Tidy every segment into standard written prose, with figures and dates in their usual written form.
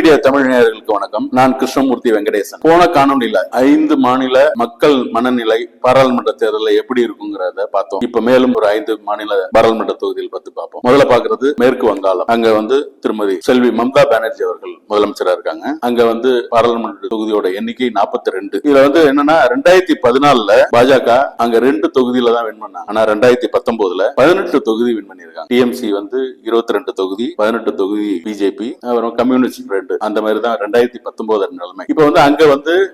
Media Tamil நேயர்களுக்கு வணக்கம். நான் கிருஷ்ணமூர்த்தி வெங்கடேசன். போன காணொலியில 5 மாநில மக்கள் மனநிலை பாராளுமன்ற தேர்தலில் எப்படி இருக்குங்கிறத பார்த்தோம். இப்ப மேலும் ஒரு 5 மாநில பாராளுமன்ற தொகுதியில் பத்தி பார்ப்போம். முதல்ல பாக்குறது மேற்கு வங்காளம். அங்க திருமதி செல்வி மம்தா பானர்ஜி அவர்கள் முதலமைச்சரா இருக்காங்க. அங்க பாராளுமன்ற தொகுதியோட எண்ணிக்கை 42. இதுல என்னன்னா 2014 பாஜக அங்க 2 தொகுதியில தான் வின் பண்ணாங்க. ஆனா 2019 18 தொகுதி வின் பண்ணிருக்காங்க. டிஎம்சி 22 தொகுதி, 18 தொகுதி பிஜேபி, அப்புறம் கம்யூனிஸ்ட் அந்த மாதிரி தான் 2019 நிலைமை. இப்ப அங்க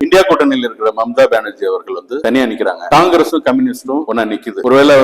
இந்தியா கூட்டணியில் இருக்கிற மம்தா பானர்ஜி அவர்கள் தனியா நிக்கிறாங்க. காங்கிரஸும் கம்யூனிஸ்டும் ஒன்னா நிக்குது. ஒருவேளை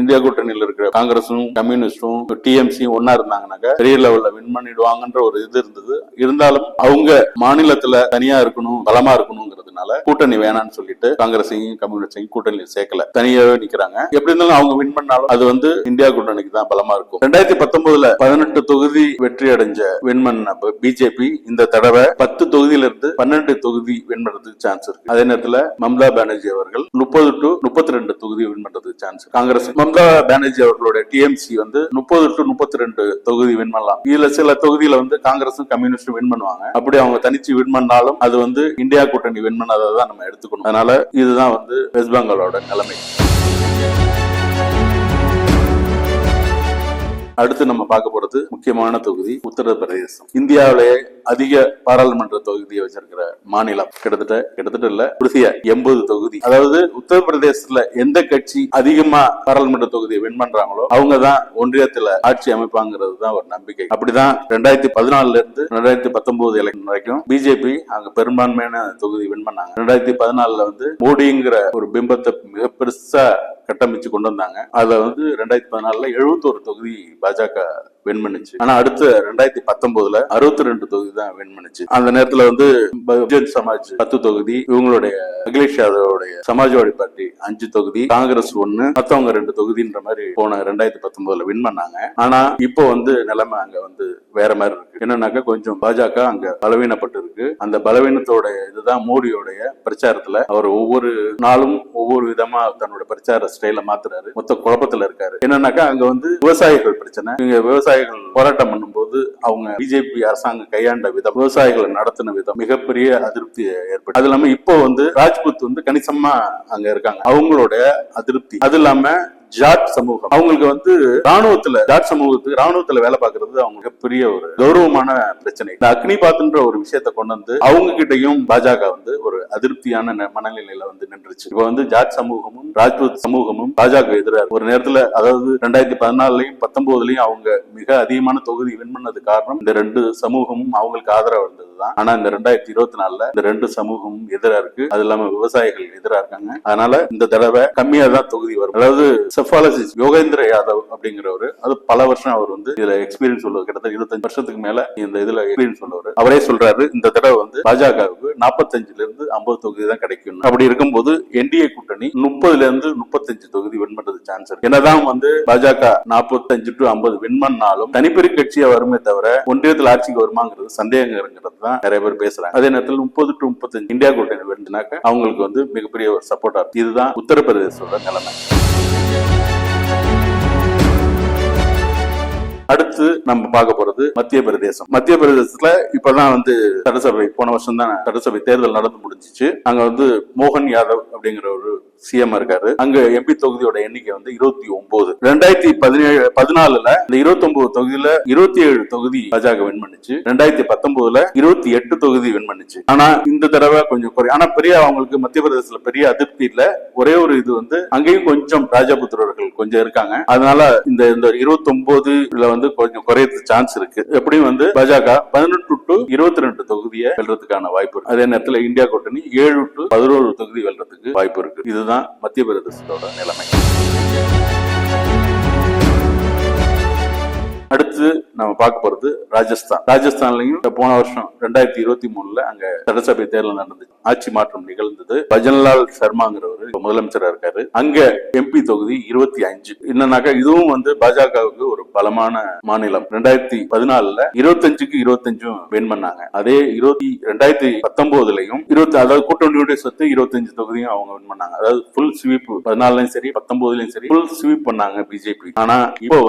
இந்தியா கூட்டணியில் இருக்கிற காங்கிரஸும் கம்யூனிஸ்டும் டிஎம்சி ஒன்னா இருந்தாங்கன்னாக்க பெரிய லெவல்ல வின் பண்ணிடுவாங்கன்ற ஒரு இது இருந்தது. இருந்தாலும் அவங்க மாநிலத்துல தனியா இருக்கணும், பலமா இருக்கணும்ங்கிறதுனால கூட்டணி வேணான்னு சொல்லிட்டு காங்கிரஸையும் கம்யூனிஸ்டையும் கூட்டணியில் சேர்க்கல, தனியாவே நிக்கிறாங்க. எப்படி இருந்தாலும் அவங்க வின் பண்ணாலும் அது இந்தியா கூட்டணிக்கு தான் பலமா இருக்கும். 2019 18 தொகுதி வெற்றி அடைஞ்ச வின் பண்ண பிஜேபி இந்த தடவை 10 தொகுதியில இருந்து 12 தொகுதி வின் பண்றதுக்கு சான்ஸ் இருக்கு. அதே நேரத்தில் மம்தா பானர்ஜி அவர்கள் 30 to 32 தொகுதி வின் பண்றதுக்கு சான்ஸ். காங்கிரஸ் மம்தா பானர்ஜி அவர்களுடைய டிஎம்சி 30 to 32 தொகுதி வின் பண்ணலாம். இதுல சில தொகுதியில காங்கிரஸும் கம்யூனிஸ்டும் வின் பண்ணுவாங்க. அப்படி அவங்க தனிச்சு வின் பண்ணாலும் அது இந்தியா கூட்டணி வின் பண்ணாதான் நம்ம எடுத்துக்கணும். அதனால இதுதான் வெஸ்ட் பெங்காலோட நிலைமை. அடுத்து நம்ம பார்க்க போறது முக்கியமான தொகுதி உத்தரப்பிரதேசம். இந்தியாவிலேயே அதிக பாராளுமன்ற தொகுதியை வச்சிருக்கிற மாநிலம். கிட்டத்தட்ட இல்ல, உறுதியா 80 தொகுதி. அதாவது உத்தரப்பிரதேசத்துல எந்த கட்சி அதிகமா பாராளுமன்ற தொகுதியை வின் பண்றாங்களோ அவங்க தான் ஒன்றியத்துல ஆட்சி அமைப்பாங்கிறது தான் ஒரு நம்பிக்கை. அப்படிதான் 2014 இருந்து 2019 எலெக்ஷன் வரைக்கும் பிஜேபி அங்க பெரும்பான்மையான தொகுதி வின் பண்ணாங்க. 2014 மோடிங்கிற ஒரு பிம்பத்தை மிக பெருசா கட்டமைச்சு கொண்டு வந்தாங்க. அதுல 2014 71 தொகுதி பாஜக வின் பண்ணுச்சு. ஆனா அடுத்த 2019 62 தொகுதி தான் வின் பண்ணுச்சு. அந்த நேரத்துல பகுஜன் சமாஜ் 10 தொகுதி, இவங்களுடைய அகிலேஷ் யாதவோடைய சமாஜ்வாடி பார்ட்டி 5 தொகுதி, காங்கிரஸ் 1, மத்தவங்க 2 தொகுதின்ற மாதிரி போன 2019 வின் பண்ணாங்க. ஆனா இப்போ நிலைமை அங்க வேற மாதிரி இருக்கு. என்னன்னாக்கா கொஞ்சம் பாஜக அங்க பலவீனப்பட்டு இருக்கு. அந்த பலவீனத்தோட இதுதான் மோடியோடைய பிரச்சாரத்துல அவர் ஒவ்வொரு நாளும் ஒவ்வொரு விதமா தன்னோட பிரச்சார ஸ்டைல மாத்துறாரு. மொத்த குழப்பத்துல இருக்காரு. என்னன்னாக்கா அங்க விவசாயிகள் பிரச்சனை. இங்க விவசாயிகள் போராட்டம் பண்ணும்போது அவங்க பிஜேபி அரசாங்கம் கையாண்ட விதம், விவசாயிகளை நடத்தின விதம் மிகப்பெரிய அதிருப்தியை ஏற்பட்டு, அது இல்லாம இப்போ ராஜ்புத் கணிசமா அங்க இருக்காங்க, அவங்களோட அதிருப்தி. அது இல்லாம ஜாட் சமூகம் அவங்களுக்கு ராணுவத்துல வேலை பார்க்கறது அவங்க மிகப்பெரிய ஒரு கௌரவமான பிரச்சனை. இந்த அக்னி பாத்ன்ற ஒரு விஷயத்த கொண்டு அவங்க கிட்டையும் பாஜக ஒரு அதிருப்தியான மனநிலையில நின்றுச்சு. இப்ப ஜாட் சமூகமும் ராஜ்புத் சமூகமும் பாஜக எதிராக ஒரு நேரத்துல, அதாவது 2014 19 அவங்க மிக அதிகமான தொகுதி வின் பண்ணது காரணம் இந்த 2 சமூகமும் அவங்களுக்கு ஆதரவு இருந்ததுதான். ஆனா இந்த 2024 இந்த 2 சமூகமும் எதிராக இருக்கு. அது இல்லாம விவசாயிகள் எதிராக இருக்காங்க. அதனால இந்த தடவை கம்மியா தான் தொகுதி வரும். அதாவது செஃபாலஜிஸ்ட் யோகேந்திர யாதவ் அப்படிங்கிறவரு, அது பல வருஷம் அவர் இதுல எக்ஸ்பீரியன்ஸ் உள்ளவர், கிட்டத்தட்ட 25 வருஷத்துக்கு மேல இந்த இதுல எக்ஸ்பீரியன்ஸ் உள்ளவர். அவரே சொல்றாரு இந்த தடவை பாஜகவுக்கு 45 இருந்து 50 தொகுதி தான் கிடைக்கும். அப்படி இருக்கும்போது என்டிஏ கூட்டணி 30 இருந்து 35 தொகுதி வின் பண்றது சான்ஸ் இருக்கு. என்னதான் பாஜக 45 to 50 வின் பண்ணாலும் தனிப்பெரு கட்சியா வருமே தவிர ஒன்றியத்தில் ஆட்சிக்கு வருமாங்கிறது சந்தேகங்கிறது தான் நிறைய பேர் பேசுறாங்க. அதே நேரத்தில் 30 to 35 இந்தியா கூட்டணி வருதுனாக்க அவங்களுக்கு மிகப்பெரிய ஒரு சப்போர்ட்டா இருக்கு. இதுதான் உத்தரப்பிரதேசோட நிலைமை. அடுத்து நம்ம பார்க்க போறது மத்திய பிரதேசம். மத்திய பிரதேசத்துல இப்பதான் சட்டசபை போன வருஷம் தான் சட்டசபை தேர்தல் நடந்து முடிஞ்சிச்சு. அங்க மோகன் யாதவ் அப்படிங்கிற ஒரு சிஎம் இருக்காரு. அங்க எம்பி தொகுதியோட எண்ணிக்கை 29. 2014 இந்த 29 தொகுதியில 27 தொகுதி பாஜக வின் பண்ணுச்சு. 2019 28 தொகுதி வின் பண்ணுச்சு. ஆனா இந்த தடவை கொஞ்சம் குறை. ஆனா பெரிய அவங்களுக்கு மத்திய பிரதேசத்துல பெரிய அதிருப்தி இல்ல. ஒரே ஒரு இது அங்கேயும் கொஞ்சம் ராஜபுத்திரர்கள் கொஞ்சம் இருக்காங்க. அதனால இந்த 29 கொஞ்சம் குறையது சான்ஸ் இருக்கு. எப்படியும் பாஜக 18 to 22 தொகுதியை வெல்றதுக்கான வாய்ப்பு இருக்கு. அதே நேரத்தில் இந்தியா கூட்டணி 7 to 11 தொகுதி வெல்றதுக்கு வாய்ப்பு இருக்கு. இதுதான் மத்திய பிரதேசத்தோட நிலைமை. அடுத்து நம்ம பார்க்க போறது ராஜஸ்தான். ராஜஸ்தான்லயும் போன வருஷம் 2023 அங்க சட்டசபை தேர்தல் நடந்துச்சு. ஆட்சி மாற்றம் நிகழ்ந்தது. பஜன்லால் சர்மாங்கிறவர் முதலமைச்சரா இருக்காரு. அங்க எம்பி தொகுதி 25. என்னன்னாக்கா இதுவும் பாஜகவுக்கு ஒரு பலமான மாநிலம். 2014 25க்கு 25 வின் பண்ணாங்க. அதே 2019 அதாவது கூட்டணியுடைய சொத்து 25 தொகுதியும் அவங்க வின் பண்ணாங்க. அதாவது ஃபுல் ஸ்வீப் 14 சரி 19 சரி ஃபுல் ஸ்வீப் பண்ணாங்க பிஜேபி. ஆனா இப்போ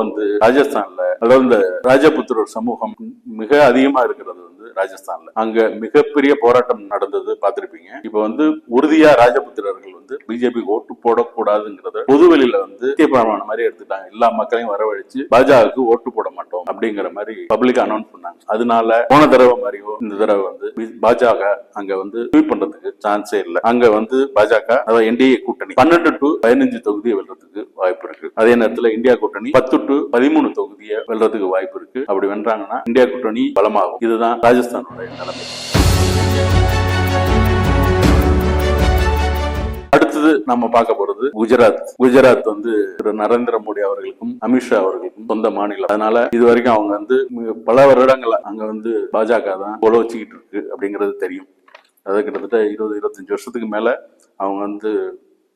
ராஜஸ்தான்ல அதாவது இந்த ராஜபுத்திரர் சமூகம் மிக அதிகமா இருக்கிறது ராஜஸ்தான்ல. அங்க மிகப்பெரிய போராட்டம் நடந்தது பார்த்திருப்பீங்க. இப்ப வந்து உறுதியா ராஜபுத்திரர்கள் வந்து பிஜேபி ஓட்டு போடக்கூடாதுங்கிறத பொதுவெளியில வந்து தீர்மானமான மாதிரி எடுத்துட்டாங்க. எல்லா மக்களையும் வரவழைச்சு பாஜகவுக்கு ஓட்டு போட மாட்டோம் அப்படிங்கிற மாதிரி பப்ளிக் அனௌன்ஸ் பண்ணாங்க. அதனால போன தடவை மாதிரியோ இந்த தடவை வந்து பாஜக அங்க வந்து ஸ்வீப் பண்றதுக்கு சான்ஸே இல்லை. அங்க வந்து பாஜக அதாவது என்டிஏ கூட்டணி 12 to 15 தொகுதியை வெல்றதுக்கு வாய்ப்பு இருக்கு. அதே நேரத்தில் இந்தியா கூட்டணி 10 to 13 தொகுதியை வெல்றதுக்கு வாய்ப்பு இருக்கு. அப்படி வென்றாங்கன்னா இந்தியா கூட்டணி பலமாகும். இதுதான் ராஜஸ்தானுடைய நிலைமை. அடுத்தது நம்ம பார்க்க போறது குஜராத். குஜராத் வந்து திரு நரேந்திர மோடி அவர்களுக்கும் அமித்ஷா அவர்களுக்கும் சொந்த மாநிலம். அதனால இது வரைக்கும் அவங்க வந்து பல வருடங்களா அங்க வந்து பாஜக தான் போல வச்சுக்கிட்டு இருக்கு அப்படிங்கிறது தெரியும். அதாவது கிட்டத்தட்ட 20-25 வருஷத்துக்கு மேல அவங்க வந்து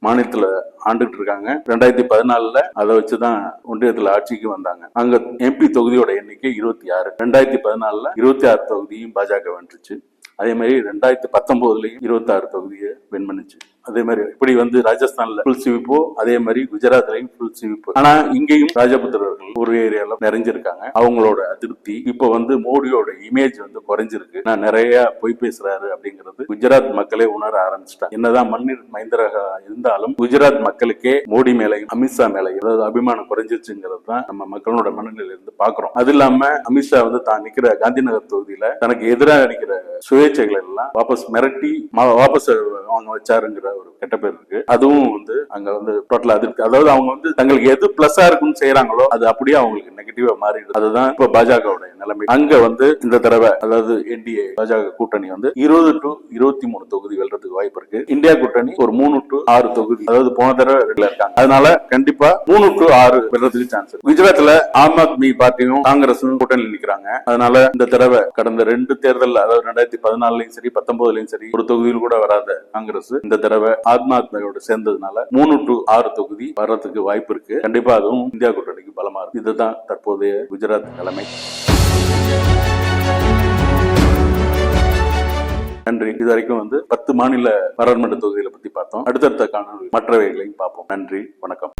மாநிலத்துல ஆண்டுகிட்டு இருக்காங்க. 2014 அதை வச்சுதான் ஒன்றியத்துல ஆட்சிக்கு வந்தாங்க. அங்க எம்பி தொகுதியோட எண்ணிக்கை 26. 2014 26 தொகுதியும் பாஜக வென்றுச்சு. அதே மாதிரி 2019 26 தொகுதியை வின் பண்ணுச்சு. அதே மாதிரி இப்படி வந்து ராஜஸ்தான்ல ஃபுல் ஸ்வீப்போ அதே மாதிரி குஜராத்லயும் ஃபுல் ஸ்வீப். ஆனா இங்கேயும் ராஜபுத்திரர்கள் ஒரு ஏரியால நிறைஞ்சிருக்காங்க. அவங்களோட அதிருப்தி இப்ப வந்து மோடியோட இமேஜ் வந்து குறைஞ்சிருக்கு. நான் நிறைய பொய் பேசுறாரு அப்படிங்கிறது குஜராத் மக்களே உணர ஆரம்பிச்சிட்டாங்க. என்னதான் மன்னிர் மைந்தராக இருந்தாலும் குஜராத் மக்களுக்கே மோடி மேலையும் அமித்ஷா மேலையும் அதாவது அபிமானம் குறைஞ்சிருச்சுங்கிறது தான் நம்ம மக்களோட மனநிலையில இருந்து பாக்குறோம். அது இல்லாம அமித்ஷா வந்து தான் நிக்கிற காந்தி நகர் தொகுதியில தனக்கு எதிராக நிக்கிற சுயேட்சைகள் எல்லாம் வாபஸ் மிரட்டி வாபஸ் அவங்க வச்சாருங்கிற ஒரு கெட்ட பேர் இருக்கு. அதுவும் வந்து அங்க வந்து டோட்டல் அதிருப்தி. அதாவது அவங்க வந்து தங்களுக்கு எது பிளஸா இருக்குன்னு செய்யறாங்களோ அது அப்படியே அவங்களுக்கு நெகட்டிவா மாறிடுது. அதுதான் இப்ப பாஜகவோட நிலைமை. அங்க வந்து இந்த தடவை அதாவது என்டிஏ பாஜக கூட்டணி வந்து 20 to 23 தொகுதி வெல்றதுக்கு வாய்ப்பு இருக்கு. இந்தியா கூட்டணி ஒரு 3 to 6 தொகுதி அதாவது போன தடவை இருக்காங்க. அதனால கண்டிப்பா 3 to 6 வெல்றதுக்கு சான்ஸ் இருக்கு. குஜராத்ல ஆம் ஆத்மி பார்ட்டியும் காங்கிரஸும் கூட்டணியில் நிக்கிறாங்க. அதனால இந்த தடவை கடந்த 2 தேர்தல் அதாவது 2014 சரி 19 சரி ஒரு தொகுதியில் கூட வராத காங்கிரஸ் இந்த தடவை ஆம் ஆத்மியோட சேர்ந்ததுனால 3 to 6 தொகுதி வர்றதுக்கு வாய்ப்பு இருக்கு. கண்டிப்பா அதுவும் இந்தியா கூட்டணிக்கு பலமா இருக்கு. இதுதான் தற்போதைய குஜராத் நிலைமை. நன்றி. இது வரைக்கும் வந்து 10 மாநில பாராளுமன்ற தொகுதிகளை பத்தி பார்த்தோம். அடுத்தடுத்த காணொலி மற்றவைகளையும் பார்ப்போம். நன்றி, வணக்கம்.